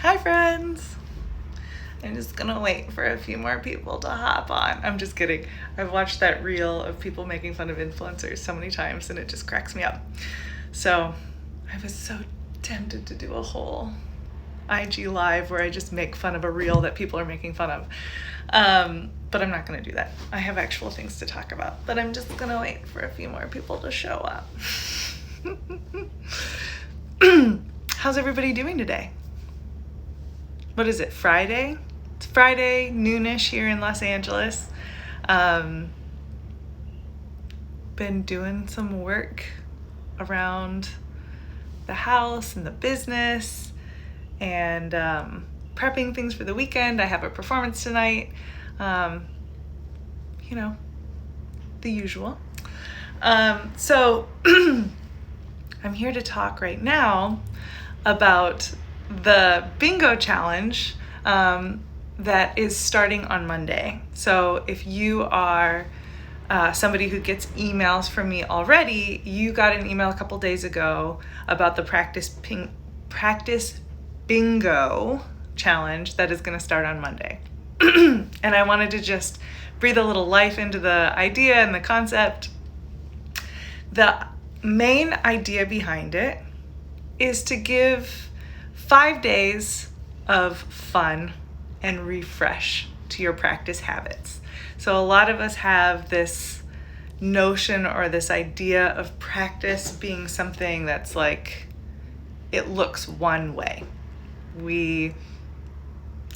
Hi friends! I'm just gonna wait for a few more people to hop on. I'm just kidding. I've watched that reel of people making fun of influencers so many times and it just cracks me up. So I was so tempted to do a whole IG live where I just make fun of a reel that people are making fun of. But I'm not gonna do that. I have actual things to talk about, but I'm just gonna wait for a few more people to show up. How's everybody doing today? What is it, Friday? It's Friday, noonish here in Los Angeles. Been doing some work around the house and the business and prepping things for the weekend. I have a performance tonight. The usual. So I'm here to talk right now about the bingo challenge that is starting on Monday. So if you are somebody who gets emails from me already, you got an email a couple days ago about the practice bingo challenge that is going to start on Monday. And I wanted to just breathe a little life into the idea and the concept. The main idea behind it is to give 5 days of fun and refresh to your practice habits. So a lot of us have this notion or this idea of practice being something that's like, it looks one way. We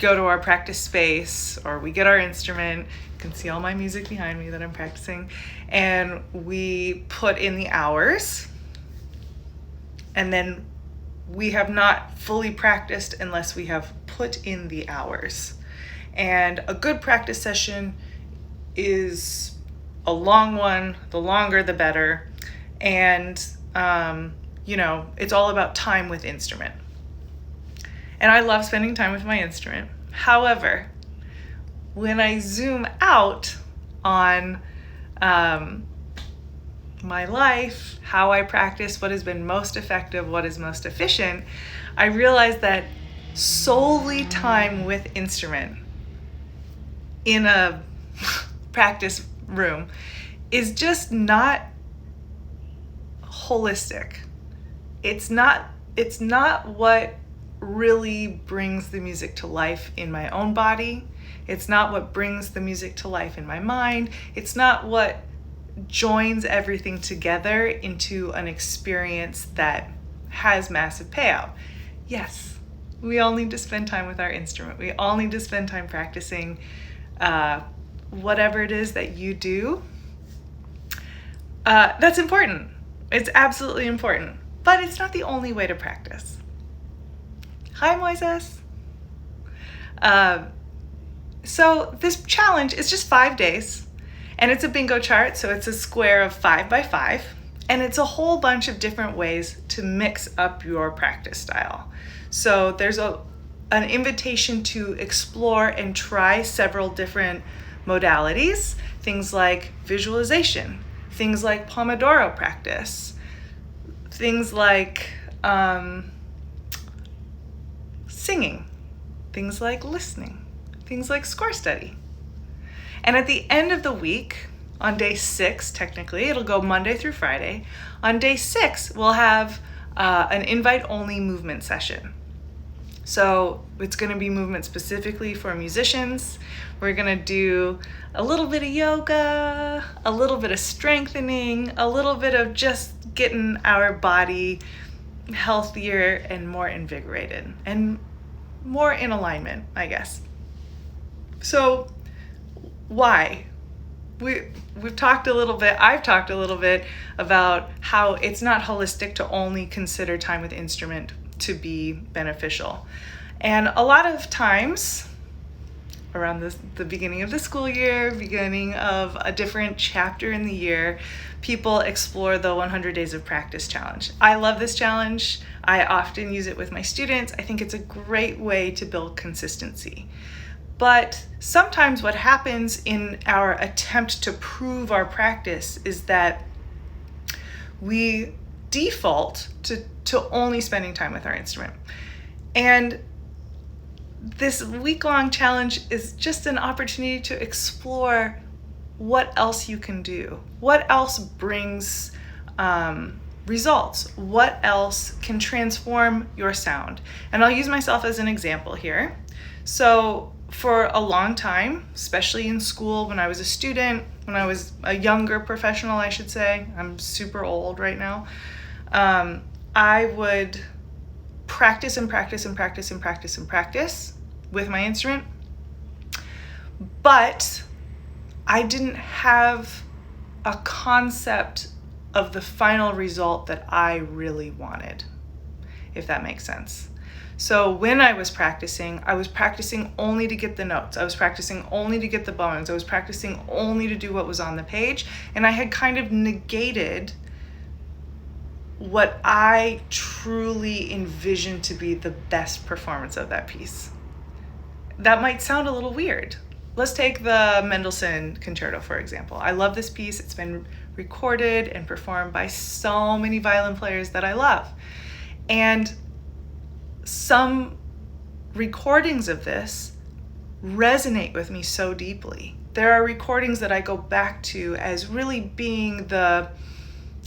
go to our practice space or we get our instrument. You can see all my music behind me that I'm practicing, and we put in the hours, and then we have not fully practiced unless we have put in the hours. And a good practice session is a long one. The longer the better. And it's all about time with instrument. And I love spending time with my instrument. However, when I zoom out on my life, how I practice, what has been most effective, what is most efficient, I realize that solely time with instrument in a practice room is just not holistic. It's not what really brings the music to life in my own body. It's not what brings the music to life in my mind. It's not what joins everything together into an experience that has massive payout. Yes, we all need to spend time with our instrument. We all need to spend time practicing whatever it is that you do. That's important. It's absolutely important, but it's not the only way to practice. Hi, Moises. So this challenge is just 5 days, and it's a bingo chart, so it's a square of 5 by 5, and it's a whole bunch of different ways to mix up your practice style. So there's an invitation to explore and try several different modalities, things like visualization, things like Pomodoro practice, things like singing, things like listening, things like score study. And at the end of the week, on day 6, technically, it'll go Monday through Friday. On day 6, we'll have an invite-only movement session. So it's going to be movement specifically for musicians. We're going to do a little bit of yoga, a little bit of strengthening, a little bit of just getting our body healthier and more invigorated and more in alignment, I guess. So why? I've talked a little bit about how it's not holistic to only consider time with instrument to be beneficial. And a lot of times around the beginning of the school year, beginning of a different chapter in the year, people explore the 100 Days of Practice challenge. I love this challenge. I often use it with my students. I think it's a great way to build consistency. But sometimes what happens in our attempt to prove our practice is that we default to only spending time with our instrument. And this week-long challenge is just an opportunity to explore what else you can do, what else brings results, what else can transform your sound. And I'll use myself as an example here. So for a long time, especially in school, when I was a student, when I was a younger professional, I should say, I'm super old right now, I would practice and practice and practice and practice and practice with my instrument, but I didn't have a concept of the final result that I really wanted, if that makes sense. So when I was practicing only to get the notes. I was practicing only to get the bowings. I was practicing only to do what was on the page, and I had kind of negated what I truly envisioned to be the best performance of that piece. That might sound a little weird. Let's take the Mendelssohn Concerto, for example. I love this piece. It's been recorded and performed by so many violin players that I love. And some recordings of this resonate with me so deeply. There are recordings that I go back to as really being the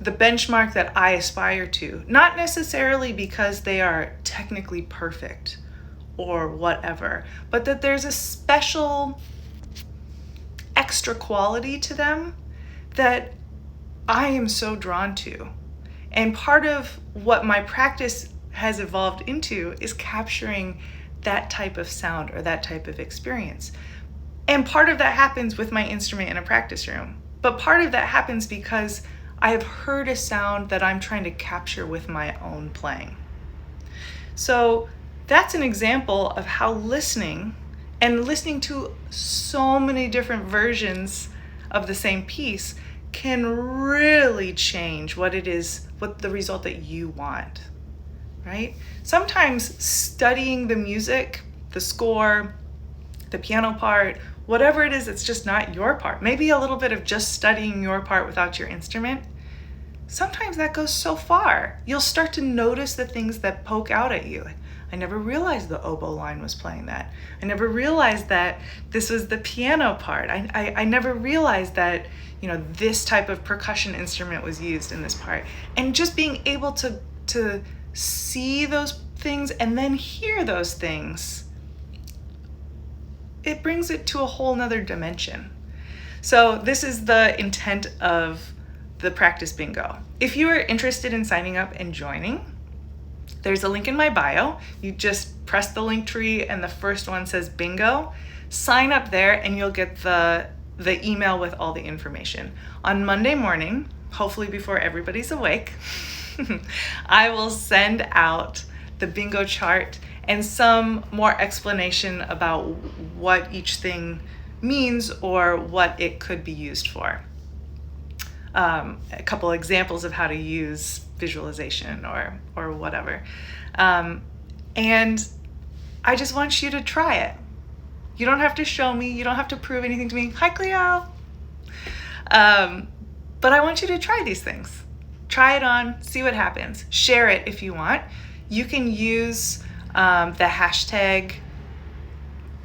benchmark that I aspire to, not necessarily because they are technically perfect or whatever, but that there's a special extra quality to them that I am so drawn to. And part of what my practice has evolved into is capturing that type of sound or that type of experience. And part of that happens with my instrument in a practice room, but part of that happens because I have heard a sound that I'm trying to capture with my own playing. So that's an example of how listening to so many different versions of the same piece can really change what the result that you want, right? Sometimes studying the music, the score, the piano part, whatever it is, it's just not your part. Maybe a little bit of just studying your part without your instrument. Sometimes that goes so far. You'll start to notice the things that poke out at you. I never realized the oboe line was playing that. I never realized that this was the piano part. I never realized that, this type of percussion instrument was used in this part. And just being able to see those things and then hear those things, it brings it to a whole nother dimension. So this is the intent of the Practice Bingo. If you are interested in signing up and joining, there's a link in my bio. You just press the link tree and the first one says bingo. Sign up there and you'll get the email with all the information. On Monday morning, hopefully before everybody's awake, I will send out the bingo chart and some more explanation about what each thing means or what it could be used for. A couple examples of how to use visualization or whatever. And I just want you to try it. You don't have to show me. You don't have to prove anything to me. Hi, Cleo. But I want you to try these things. Try it on, see what happens. Share it if you want. You can use the hashtag.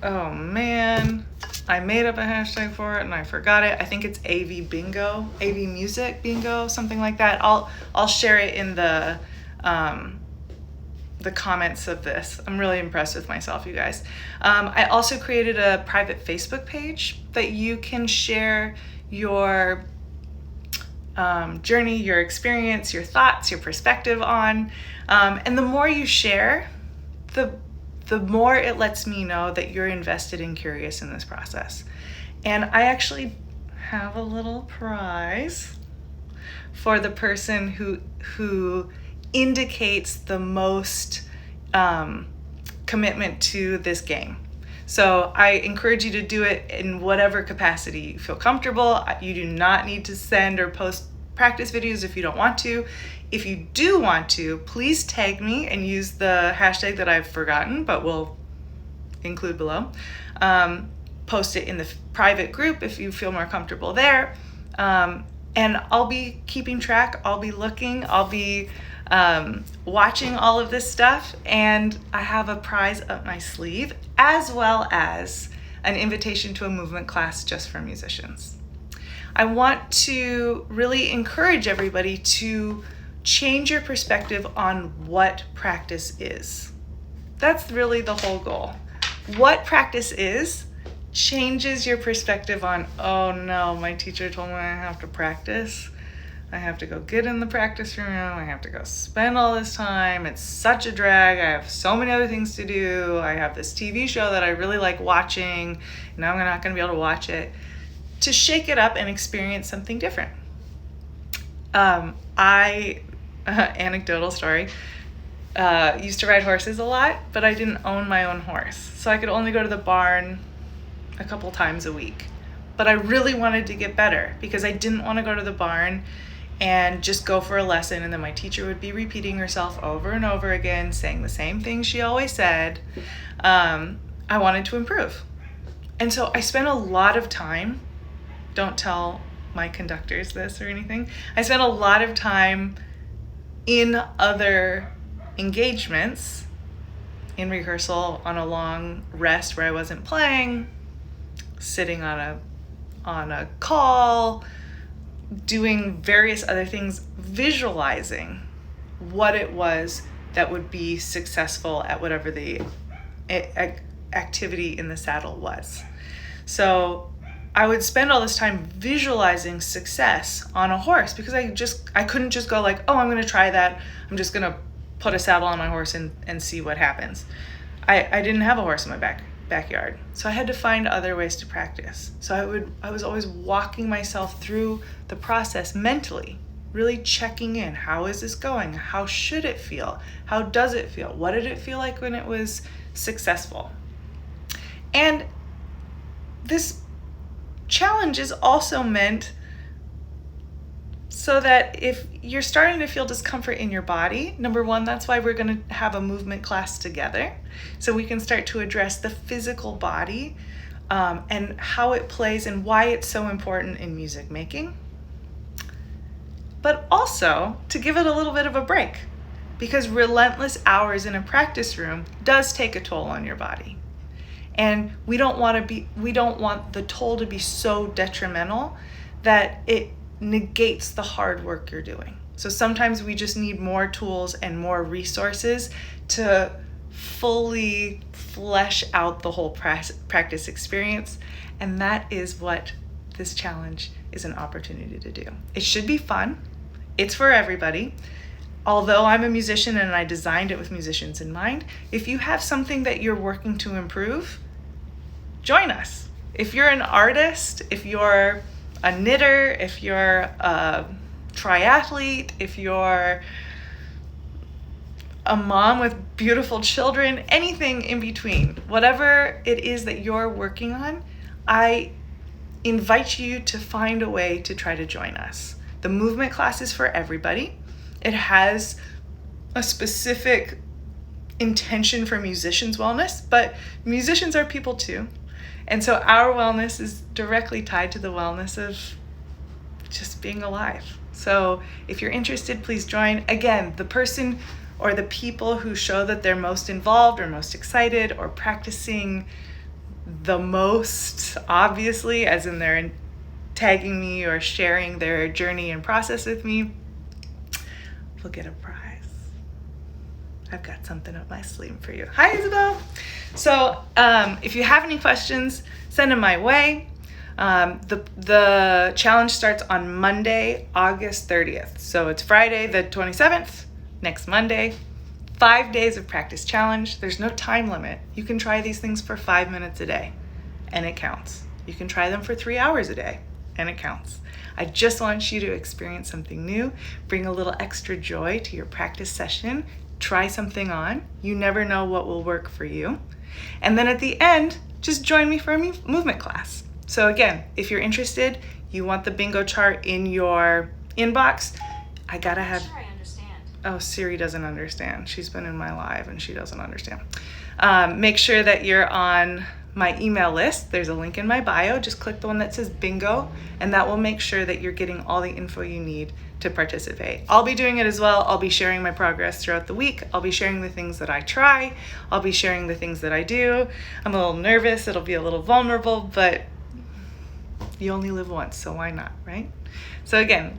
Oh man, I made up a hashtag for it and I forgot it. I think it's AV Bingo, AV Music Bingo, something like that. I'll share it in the comments of this. I'm really impressed with myself, you guys. I also created a private Facebook page that you can share your journey, your experience, your thoughts, your perspective on. And the more you share, the more it lets me know that you're invested and curious in this process. And I actually have a little prize for the person who indicates the most commitment to this game. So I encourage you to do it in whatever capacity you feel comfortable. You do not need to send or post practice videos if you don't want to. If you do want to, please tag me and use the hashtag that I've forgotten, but we'll include below. Post it in the private group if you feel more comfortable there. And I'll be keeping track. I'll be looking. I'll be watching all of this stuff, and I have a prize up my sleeve, as well as an invitation to a movement class just for musicians. I want to really encourage everybody to change your perspective on what practice is. That's really the whole goal. What practice is changes your perspective on, oh no, my teacher told me I have to practice. I have to go get in the practice room. I have to go spend all this time. It's such a drag. I have so many other things to do. I have this TV show that I really like watching. Now I'm not going to be able to watch it. To shake it up and experience something different. Anecdotal story, used to ride horses a lot, but I didn't own my own horse. So I could only go to the barn a couple times a week. But I really wanted to get better because I didn't want to go to the barn and just go for a lesson and then my teacher would be repeating herself over and over again, saying the same thing she always said. I wanted to improve. And so I spent a lot of time, don't tell my conductors this or anything, I spent a lot of time in other engagements, in rehearsal, on a long rest where I wasn't playing, sitting on a call, doing various other things, visualizing what it was that would be successful at whatever the activity in the saddle was. So I would spend all this time visualizing success on a horse because I couldn't just go like, oh, I'm going to try that. I'm just going to put a saddle on my horse and see what happens. I didn't have a horse in my backyard. So I had to find other ways to practice. So I was always walking myself through the process mentally, really checking in. How is this going? How should it feel? How does it feel? What did it feel like when it was successful? And this challenge is also meant so that if you're starting to feel discomfort in your body, number one, that's why we're going to have a movement class together, so we can start to address the physical body and how it plays and why it's so important in music making, but also to give it a little bit of a break, because relentless hours in a practice room does take a toll on your body. And we don't want the toll to be so detrimental that it negates the hard work you're doing. So sometimes we just need more tools and more resources to fully flesh out the whole practice experience. And that is what this challenge is an opportunity to do. It should be fun. It's for everybody. Although I'm a musician and I designed it with musicians in mind, if you have something that you're working to improve, join us. If you're an artist, if you're a knitter, if you're a triathlete, if you're a mom with beautiful children, anything in between, whatever it is that you're working on, I invite you to find a way to try to join us. The movement class is for everybody. It has a specific intention for musicians' wellness, but musicians are people too. And so our wellness is directly tied to the wellness of just being alive. So if you're interested, please join. Again, the person or the people who show that they're most involved or most excited or practicing the most, obviously, as in they're tagging me or sharing their journey and process with me, will get a prize. I've got something up my sleeve for you. Hi, Isabel. So if you have any questions, send them my way. The challenge starts on Monday, August 30th. So it's Friday the 27th, next Monday. 5 days of practice challenge. There's no time limit. You can try these things for 5 minutes a day, and it counts. You can try them for 3 hours a day, and it counts. I just want you to experience something new, bring a little extra joy to your practice session, try something on. You never know what will work for you. And then at the end, just join me for a movement class. So again, if you're interested, you want the bingo chart in your inbox, I gotta have... Sure, I understand. Oh, Siri doesn't understand. She's been in my live and she doesn't understand. Make sure that you're on my email list. There's a link in my bio. Just click the one that says bingo, and that will make sure that you're getting all the info you need to participate. I'll be doing it as well. I'll be sharing my progress throughout the week. I'll be sharing the things that I try. I'll be sharing the things that I do. I'm a little nervous. It'll be a little vulnerable, but you only live once, so why not, right? So again,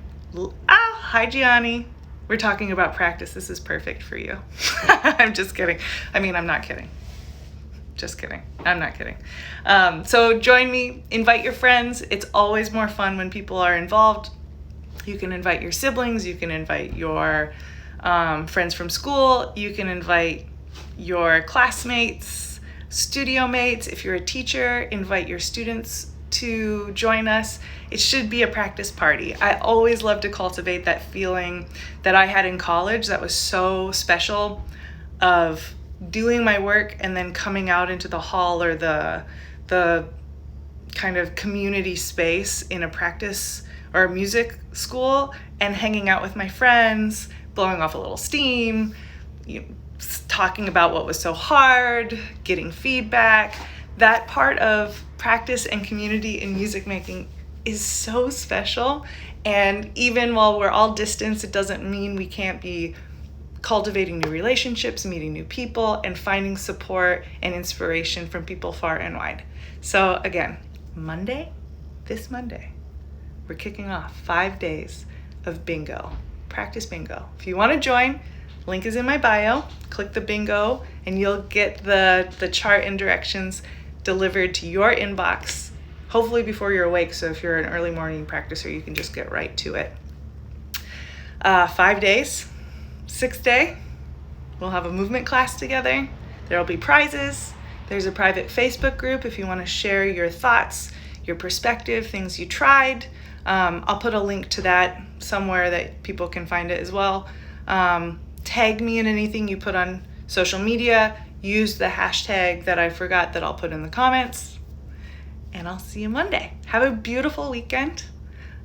hi Gianni. We're talking about practice. This is perfect for you. I'm just kidding. I mean, I'm not kidding. Just kidding. I'm not kidding. So join me, invite your friends. It's always more fun when people are involved. You can invite your siblings, you can invite your friends from school, you can invite your classmates, studio mates. If you're a teacher, invite your students to join us. It should be a practice party. I always love to cultivate that feeling that I had in college that was so special, of doing my work and then coming out into the hall or the kind of community space in a practice or a music school and hanging out with my friends, blowing off a little steam, talking about what was so hard, getting feedback. That part of practice and community in music making is so special. And even while we're all distanced, it doesn't mean we can't be cultivating new relationships, meeting new people, and finding support and inspiration from people far and wide. So again, this Monday, we're kicking off 5 days of bingo, practice bingo. If you want to join, link is in my bio. Click the bingo and you'll get the chart and directions delivered to your inbox, hopefully before you're awake. So if you're an early morning practicer, you can just get right to it. 5 days. 6th day, we'll have a movement class together. There'll be prizes. There's a private Facebook group if you want to share your thoughts, your perspective, things you tried. I'll put a link to that somewhere that people can find it as well. Tag me in anything you put on social media. Use the hashtag that I forgot that I'll put in the comments. And I'll see you Monday. Have a beautiful weekend.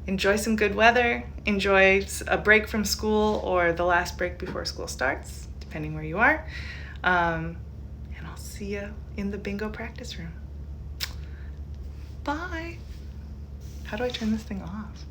Enjoy some good weather, enjoy a break from school or the last break before school starts, depending where you are. And I'll see you in the bingo practice room. Bye. How do I turn this thing off?